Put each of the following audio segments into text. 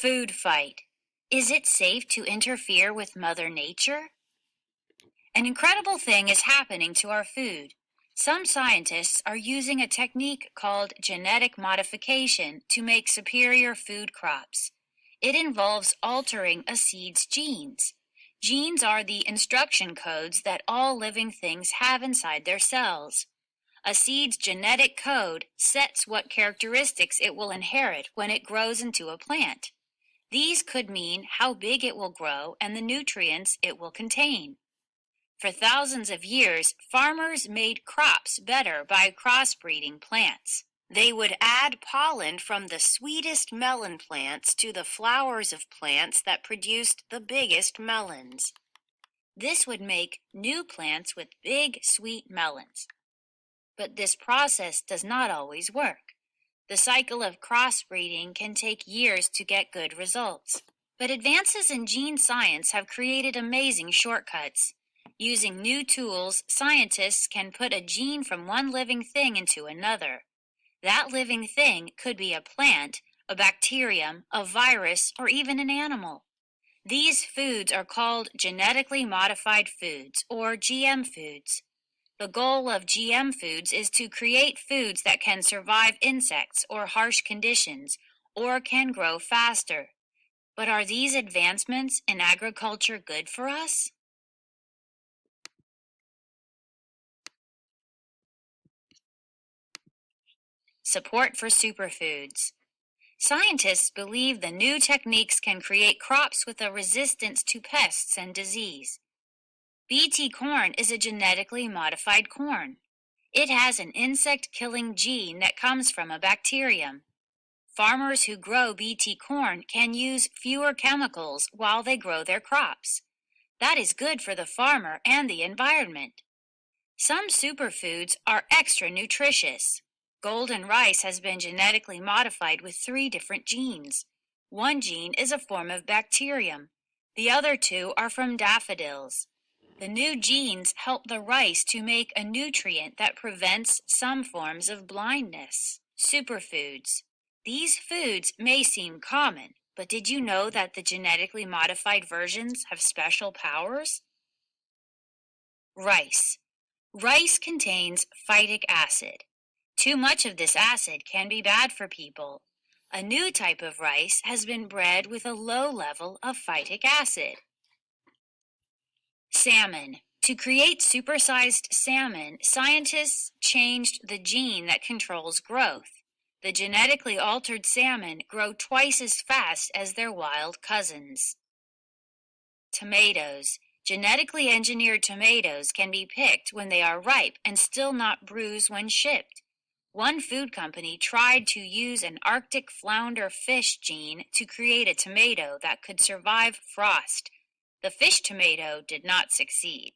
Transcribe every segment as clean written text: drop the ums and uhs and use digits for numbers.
Food fight. Is it safe to interfere with Mother Nature? An incredible thing is happening to our food. Some scientists are using a technique called genetic modification to make superior food crops. It involves altering a seed's genes. Genes are the instruction codes that all living things have inside their cells. A seed's genetic code sets what characteristics it will inherit when it grows into a plant. These could mean how big it will grow and the nutrients it will contain. For thousands of years, farmers made crops better by crossbreeding plants. They would add pollen from the sweetest melon plants to the flowers of plants that produced the biggest melons. This would make new plants with big, sweet melons. But this process does not always work. The cycle of crossbreeding can take years to get good results. But advances in gene science have created amazing shortcuts. Using new tools, scientists can put a gene from one living thing into another. That living thing could be a plant, a bacterium, a virus, or even an animal. These foods are called genetically modified foods, or GM foods. The goal of GM foods is to create foods that can survive insects or harsh conditions, or can grow faster. But are these advancements in agriculture good for us? Support for superfoods. Scientists believe the new techniques can create crops with a resistance to pests and disease. BT corn is a genetically modified corn. It has an insect-killing gene that comes from a bacterium. Farmers who grow BT corn can use fewer chemicals while they grow their crops. That is good for the farmer and the environment. Some superfoods are extra nutritious. Golden rice has been genetically modified with 3 different genes. One gene is a form of bacterium. The other 2 are from daffodils. The new genes help the rice to make a nutrient that prevents some forms of blindness. Superfoods. These foods may seem common, but did you know that the genetically modified versions have special powers? Rice. Rice contains phytic acid. Too much of this acid can be bad for people. A new type of rice has been bred with a low level of phytic acid. Salmon. To create supersized salmon, scientists changed the gene that controls growth. The genetically altered salmon grow twice as fast as their wild cousins. Tomatoes. Genetically engineered tomatoes can be picked when they are ripe and still not bruise when shipped. One food company tried to use an Arctic flounder fish gene to create a tomato that could survive frost. The fish tomato did not succeed.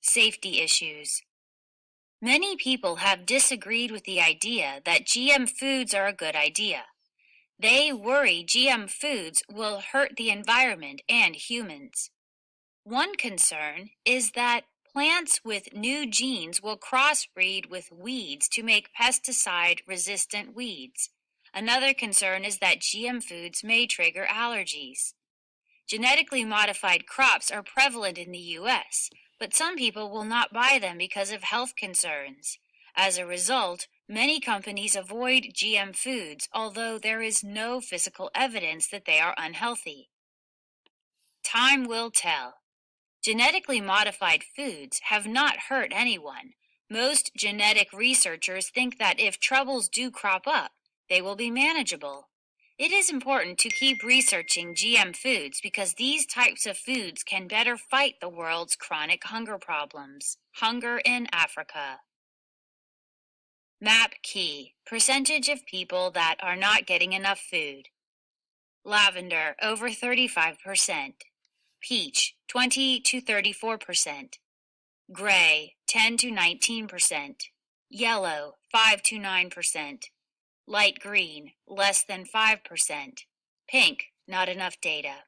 Safety issues. Many people have disagreed with the idea that GM foods are a good idea. They worry GM foods will hurt the environment and humans. One concern is that plants with new genes will crossbreed with weeds to make pesticide-resistant weeds. Another concern is that GM foods may trigger allergies. Genetically modified crops are prevalent in the U.S., but some people will not buy them because of health concerns. As a result, many companies avoid GM foods, although there is no physical evidence that they are unhealthy. Time will tell. Genetically modified foods have not hurt anyone. Most genetic researchers think that if troubles do crop up, they will be manageable. It is important to keep researching GM foods because these types of foods can better fight the world's chronic hunger problems. Hunger in Africa. MAP key. Percentage of people that are not getting enough food. Lavender, over 35%. Peach, 20 to 34%. Gray, 10 to 19%. Yellow, 5 to 9%. Light green, less than 5%. Pink, not enough data.